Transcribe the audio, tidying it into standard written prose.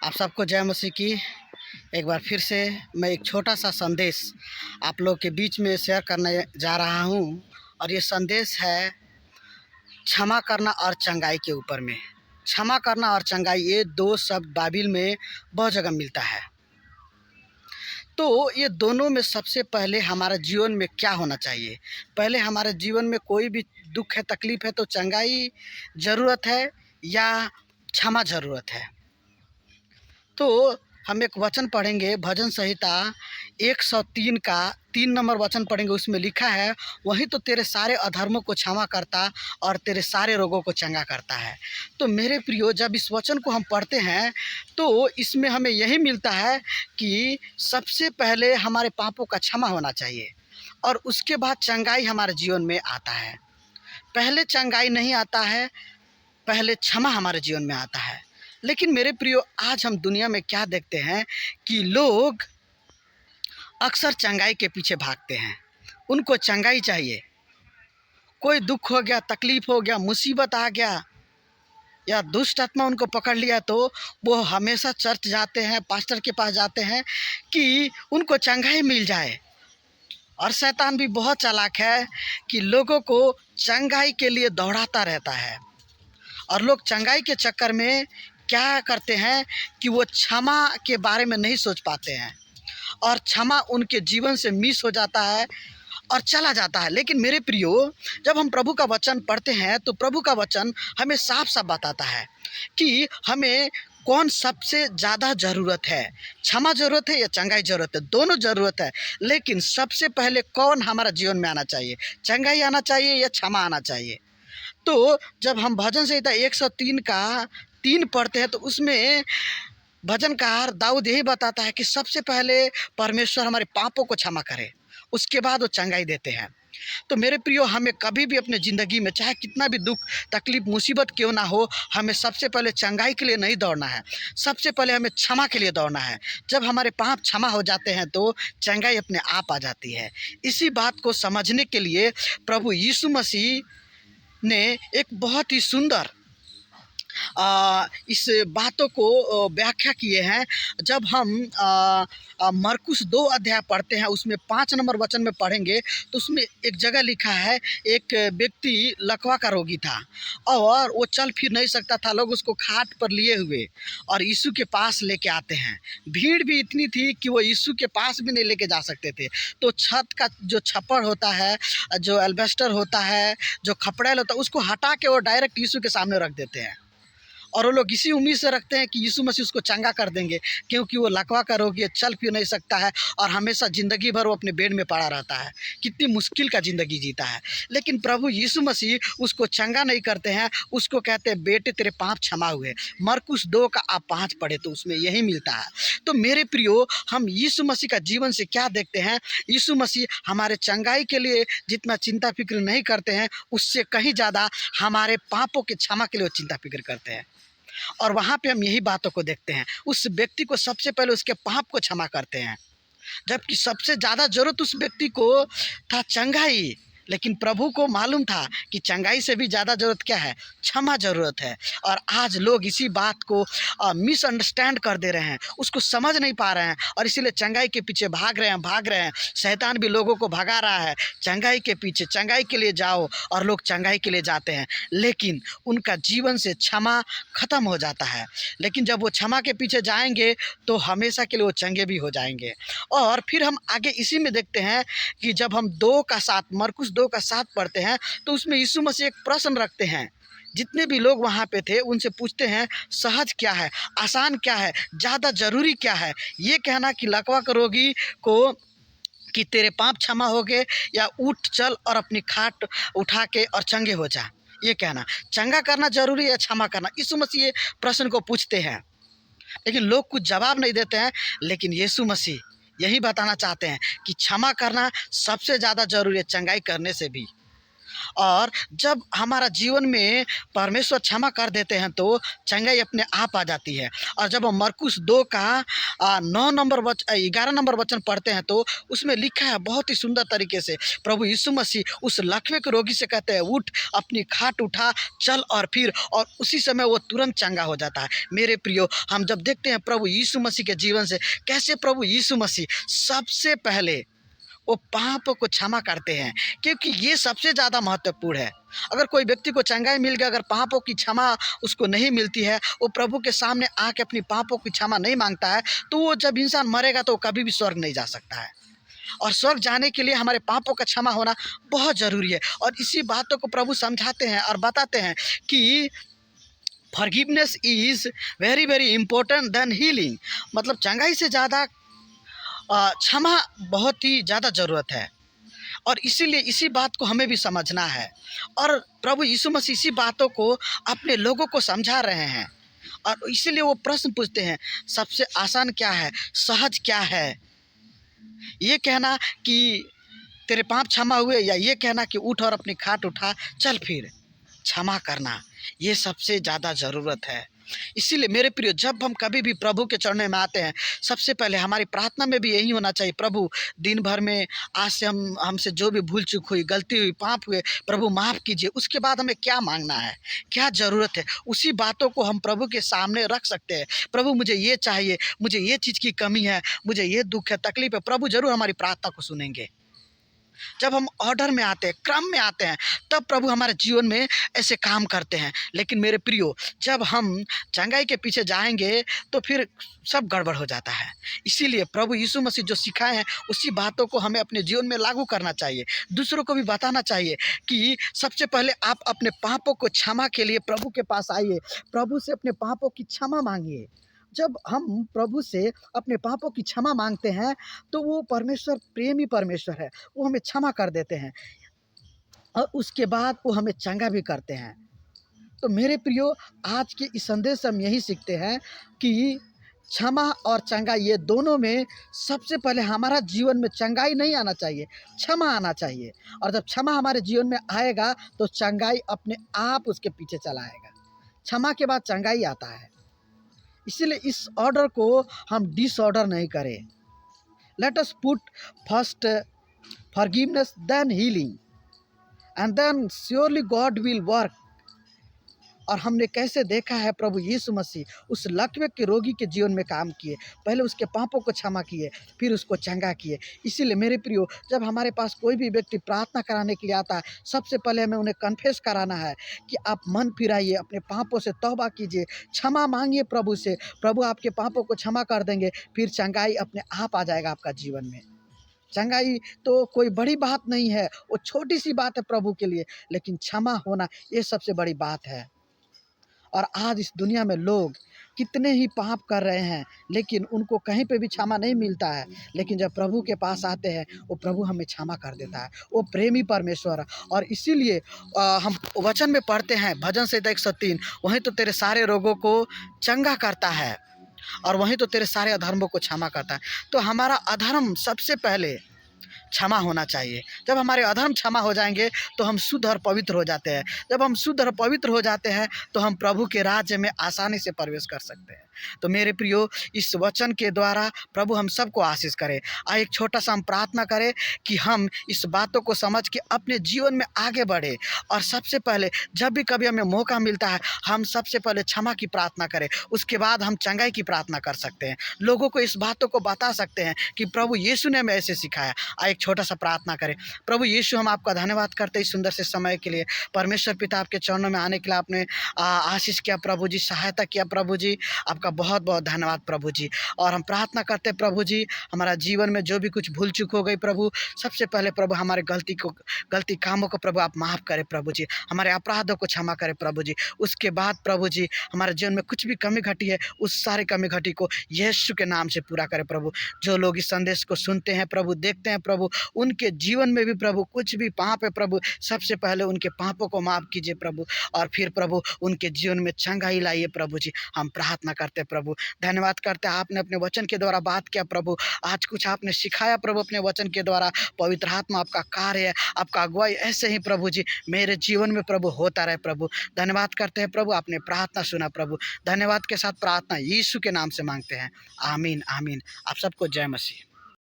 आप सबको जय मसीह की। एक बार फिर से मैं एक छोटा सा संदेश आप लोग के बीच में शेयर करने जा रहा हूँ और ये संदेश है क्षमा करना और चंगाई के ऊपर में। क्षमा करना और चंगाई ये दो शब्द बाइबल में बहुत जगह मिलता है। तो ये दोनों में सबसे पहले हमारे जीवन में क्या होना चाहिए? पहले हमारे जीवन में कोई भी दुख है, तकलीफ़ है तो चंगाई ज़रूरत है या क्षमा ज़रूरत है? तो हम एक वचन पढ़ेंगे, भजन संहिता 103 का 3 नंबर वचन पढ़ेंगे। उसमें लिखा है, वही तो तेरे सारे अधर्मों को क्षमा करता और तेरे सारे रोगों को चंगा करता है। तो मेरे प्रियो, जब इस वचन को हम पढ़ते हैं तो इसमें हमें यही मिलता है कि सबसे पहले हमारे पापों का क्षमा होना चाहिए और उसके बाद चंगाई हमारे जीवन में आता है। पहले चंगाई नहीं आता है, पहले क्षमा हमारे जीवन में आता है। लेकिन मेरे प्रियो, आज हम दुनिया में क्या देखते हैं कि लोग अक्सर चंगाई के पीछे भागते हैं। उनको चंगाई चाहिए। कोई दुख हो गया, तकलीफ़ हो गया, मुसीबत आ गया या दुष्ट आत्मा उनको पकड़ लिया तो वो हमेशा चर्च जाते हैं, पास्टर के पास जाते हैं कि उनको चंगाई मिल जाए। और शैतान भी बहुत चालाक है कि लोगों को चंगाई के लिए दौड़ाता रहता है और लोग चंगाई के चक्कर में क्या करते हैं कि वो क्षमा के बारे में नहीं सोच पाते हैं और क्षमा उनके जीवन से मिस हो जाता है और चला जाता है। लेकिन मेरे प्रियो, जब हम प्रभु का वचन पढ़ते हैं तो प्रभु का वचन हमें साफ साफ बताता है कि हमें कौन सबसे ज़्यादा ज़रूरत है, क्षमा ज़रूरत है या चंगाई ज़रूरत है। दोनों ज़रूरत है, लेकिन सबसे पहले कौन हमारा जीवन में आना चाहिए? चंगाई आना चाहिए या क्षमा आना चाहिए? तो जब हम भजन संहिता 103 का 3 पढ़ते हैं तो उसमें भजनकार दाऊद यही बताता है कि सबसे पहले परमेश्वर हमारे पापों को क्षमा करे, उसके बाद वो चंगाई देते हैं। तो मेरे प्रियो, हमें कभी भी अपने ज़िंदगी में चाहे कितना भी दुख तकलीफ़ मुसीबत क्यों ना हो, हमें सबसे पहले चंगाई के लिए नहीं दौड़ना है, सबसे पहले हमें क्षमा के लिए दौड़ना है। जब हमारे पाप क्षमा हो जाते हैं तो चंगाई अपने आप आ जाती है। इसी बात को समझने के लिए प्रभु यीशु मसीह ने एक बहुत ही सुंदर इस बातों को व्याख्या किए हैं। जब हम मरकुस 2 अध्याय पढ़ते हैं, उसमें 5 नंबर वचन में पढ़ेंगे तो उसमें एक जगह लिखा है, एक व्यक्ति लकवा का रोगी था और वो चल फिर नहीं सकता था। लोग उसको खाट पर लिए हुए और यीशु के पास लेके आते हैं। भीड़ भी इतनी थी कि वो यीशु के पास भी नहीं लेके जा सकते थे। तो छत का जो छप्पर होता है, जो एल्बेस्टर होता है, जो खपड़ेल होता है, उसको हटा के वो डायरेक्ट यीशु के सामने रख देते हैं और वो लोग इसी उम्मीद से रखते हैं कि यीशु मसीह उसको चंगा कर देंगे, क्योंकि वो लकवा का रोगी है, चल फिर नहीं सकता है और हमेशा ज़िंदगी भर वो अपने बेड में पड़ा रहता है। कितनी मुश्किल का ज़िंदगी जीता है। लेकिन प्रभु यीशु मसीह उसको चंगा नहीं करते हैं, उसको कहते हैं, बेटे तेरे पाप क्षमा हुए। मरकुस 2 का आप 5 पढ़े तो उसमें यही मिलता है। तो मेरे प्रियो, हम यीशु मसीह का जीवन से क्या देखते हैं? यीशु मसीह हमारे चंगाई के लिए जितना चिंता फिक्र नहीं करते हैं, उससे कहीं ज़्यादा हमारे पापों के क्षमा के लिए वो चिंता फिक्र करते हैं। और वहाँ पे हम यही बातों को देखते हैं। उस व्यक्ति को सबसे पहले उसके पाप को क्षमा करते हैं, जबकि सबसे ज़्यादा ज़रूरत उस व्यक्ति को था चंगाई। लेकिन प्रभु को मालूम था कि चंगाई से भी ज़्यादा ज़रूरत क्या है? क्षमा ज़रूरत है। और आज लोग इसी बात को मिसअंडरस्टैंड कर दे रहे हैं, उसको समझ नहीं पा रहे हैं और इसीलिए चंगाई के पीछे भाग रहे हैं। शैतान भी लोगों को भगा रहा है चंगाई के पीछे, चंगाई के लिए जाओ, और लोग चंगाई के लिए जाते हैं, लेकिन उनका जीवन से क्षमा ख़त्म हो जाता है। लेकिन जब वो क्षमा के पीछे जाएंगे तो हमेशा के लिए वो चंगे भी हो जाएंगे। और फिर हम आगे इसी में देखते हैं कि जब हम 2 का 7 मरकुस 2 का 7 पढ़ते हैं तो उसमें यीशु मसीह एक प्रश्न रखते हैं। जितने भी लोग वहाँ पे थे उनसे पूछते हैं, सहज क्या है, आसान क्या है, ज़्यादा ज़रूरी क्या है? ये कहना कि लकवा के रोगी को कि तेरे पाप क्षमा हो गए, या उठ चल और अपनी खाट उठा के और चंगे हो जा? ये कहना, चंगा करना ज़रूरी है या क्षमा करना? यीशु मसीह ये प्रश्न को पूछते हैं, लेकिन लोग कुछ जवाब नहीं देते हैं। लेकिन यीशु मसीह यही बताना चाहते हैं कि क्षमा करना सबसे ज़्यादा ज़रूरी है चंगाई करने से भी। और जब हमारा जीवन में परमेश्वर क्षमा कर देते हैं तो चंगाई अपने आप आ जाती है। और जब हम मरकुस 2 का 11 नंबर वचन पढ़ते हैं तो उसमें लिखा है बहुत ही सुंदर तरीके से, प्रभु यीशु मसीह उस लकवे के रोगी से कहते हैं, उठ, अपनी खाट उठा, चल और फिर, और उसी समय वो तुरंत चंगा हो जाता है। मेरे प्रियो, हम जब देखते हैं प्रभु यीशु मसीह के जीवन से कैसे प्रभु यीशु मसीह सबसे पहले वो पापों को क्षमा करते हैं, क्योंकि ये सबसे ज़्यादा महत्वपूर्ण है। अगर कोई व्यक्ति को चंगाई मिल गया, अगर पापों की क्षमा उसको नहीं मिलती है, वो प्रभु के सामने आके अपनी पापों की क्षमा नहीं मांगता है, तो वो जब इंसान मरेगा तो कभी भी स्वर्ग नहीं जा सकता है। और स्वर्ग जाने के लिए हमारे पापों का क्षमा होना बहुत ज़रूरी है। और इसी बातों को प्रभु समझाते हैं और बताते हैं कि forgiveness is very very important then healing. मतलब चंगाई से ज़्यादा क्षमा बहुत ही ज़्यादा ज़रूरत है। और इसीलिए इसी बात को हमें भी समझना है। और प्रभु यीशु मसीह इसी बातों को अपने लोगों को समझा रहे हैं। और इसीलिए वो प्रश्न पूछते हैं, सबसे आसान क्या है, सहज क्या है? ये कहना कि तेरे पाप क्षमा हुए, या ये कहना कि उठ और अपनी खाट उठा, चल फिर? क्षमा करना ये सबसे ज़्यादा ज़रूरत है। इसीलिए मेरे प्रिय, जब हम कभी भी प्रभु के चरणों में आते हैं, सबसे पहले हमारी प्रार्थना में भी यही होना चाहिए, प्रभु दिन भर में आज से हमसे जो भी भूल चूक हुई, गलती हुई, पाप हुए, प्रभु माफ़ कीजिए। उसके बाद हमें क्या मांगना है, क्या ज़रूरत है, उसी बातों को हम प्रभु के सामने रख सकते हैं। प्रभु मुझे ये चाहिए, मुझे ये चीज़ की कमी है, मुझे ये दुःख है, तकलीफ़ है, प्रभु ज़रूर हमारी प्रार्थना को सुनेंगे। जब हम ऑर्डर में आते हैं, क्रम में आते हैं, तब प्रभु हमारे जीवन में ऐसे काम करते हैं। लेकिन मेरे प्रियो, जब हम चंगाई के पीछे जाएंगे तो फिर सब गड़बड़ हो जाता है। इसीलिए प्रभु यीशु मसीह जो सिखाए हैं, उसी बातों को हमें अपने जीवन में लागू करना चाहिए। दूसरों को भी बताना चाहिए कि सबसे पहले आप अपने पापों को क्षमा के लिए प्रभु के पास आइए, प्रभु से अपने पापों की क्षमा मांगिए। जब हम प्रभु से अपने पापों की क्षमा मांगते हैं तो वो परमेश्वर प्रेमी परमेश्वर है, वो हमें क्षमा कर देते हैं और उसके बाद वो हमें चंगा भी करते हैं। तो मेरे प्रियो, आज के इस संदेश से हम यही सीखते हैं कि क्षमा और चंगाई, ये दोनों में सबसे पहले हमारा जीवन में चंगाई नहीं आना चाहिए, क्षमा आना चाहिए। और जब क्षमा हमारे जीवन में आएगा तो चंगाई अपने आप उसके पीछे चला आएगा। क्षमा के बाद चंगाई आता है। इसीलिए इस ऑर्डर को हम डिसऑर्डर नहीं करें। Let us put first forgiveness then healing and then surely God will work. और हमने कैसे देखा है प्रभु यीशु मसीह उस लकवे के रोगी के जीवन में काम किए, पहले उसके पापों को क्षमा किए, फिर उसको चंगा किए। इसीलिए मेरे प्रियो, जब हमारे पास कोई भी व्यक्ति प्रार्थना कराने के लिए आता है, सबसे पहले हमें उन्हें कन्फेस कराना है कि आप मन फिराइए, अपने पापों से तौबा कीजिए, क्षमा मांगिए प्रभु से, प्रभु आपके पापों को क्षमा कर देंगे, फिर चंगाई अपने आप आ जाएगा आपका जीवन में। चंगाई तो कोई बड़ी बात नहीं है, वो छोटी सी बात है प्रभु के लिए, लेकिन क्षमा होना ये सबसे बड़ी बात है। और आज इस दुनिया में लोग कितने ही पाप कर रहे हैं, लेकिन उनको कहीं पे भी क्षमा नहीं मिलता है। लेकिन जब प्रभु के पास आते हैं, वो प्रभु हमें क्षमा कर देता है, वो प्रेमी परमेश्वर है। और इसीलिए हम वचन में पढ़ते हैं, भजन संहिता 103, वहीं तो तेरे सारे रोगों को चंगा करता है और वहीं तो तेरे सारे अधर्मों को क्षमा करता है। तो हमारा अधर्म सबसे पहले क्षमा होना चाहिए। जब हमारे अधर्म क्षमा हो जाएंगे तो हम शुद्ध और पवित्र हो जाते हैं। जब हम शुद्ध और पवित्र हो जाते हैं तो हम प्रभु के राज्य में आसानी से प्रवेश कर सकते हैं। तो मेरे प्रियो, इस वचन के द्वारा प्रभु हम सबको आशीष करे। आइए एक छोटा सा हम प्रार्थना करें कि हम इस बातों को समझ के अपने जीवन में आगे बढ़े। और सबसे पहले जब भी कभी हमें मौका मिलता है, हम सबसे पहले क्षमा की प्रार्थना करें, उसके बाद हम चंगाई की प्रार्थना कर सकते हैं। लोगों को इस बातों को बता सकते हैं कि प्रभु यीशु ने हमें ऐसे सिखाया। आइए एक छोटा सा प्रार्थना करें। प्रभु यीशु, हम आपका धन्यवाद करते हैं इस सुंदर से समय के लिए। परमेश्वर पिता, आपके चरणों में आने के लिए आपने आशीष किया प्रभु जी, सहायता किया प्रभु जी, आपका बहुत बहुत धन्यवाद प्रभु जी। और हम प्रार्थना करते हैं प्रभु जी, हमारा जीवन में जो भी कुछ भूल चूक हो गई प्रभु, सबसे पहले प्रभु हमारे गलती कामों को प्रभु आप माफ़ करें प्रभु जी, हमारे अपराधों को क्षमा करें प्रभु जी। उसके बाद प्रभु जी हमारे जीवन में कुछ भी कमी घटी है, उस सारी कमी घटी को यीशु के नाम से पूरा करें प्रभु। जो लोग इस संदेश को सुनते हैं प्रभु, देखते हैं प्रभु, उनके जीवन में भी प्रभु कुछ भी पाप है प्रभु, सबसे पहले उनके पापों को माफ़ कीजिए प्रभु, और फिर प्रभु उनके जीवन में चंगाई लाइए प्रभु जी। हम प्रार्थना करते करते हैं प्रभु, धन्यवाद करते हैं आपने अपने वचन के द्वारा बात किया प्रभु, आज कुछ आपने सिखाया प्रभु अपने वचन के द्वारा। पवित्र आत्मा आपका कार्य है, आपका अगुवाई ऐसे ही प्रभु जी मेरे जीवन में प्रभु होता रहे प्रभु। धन्यवाद करते हैं प्रभु, आपने प्रार्थना सुना प्रभु। धन्यवाद के साथ प्रार्थना यीशु के नाम से मांगते हैं, आमीन आमीन। आप सबको जय मसीह।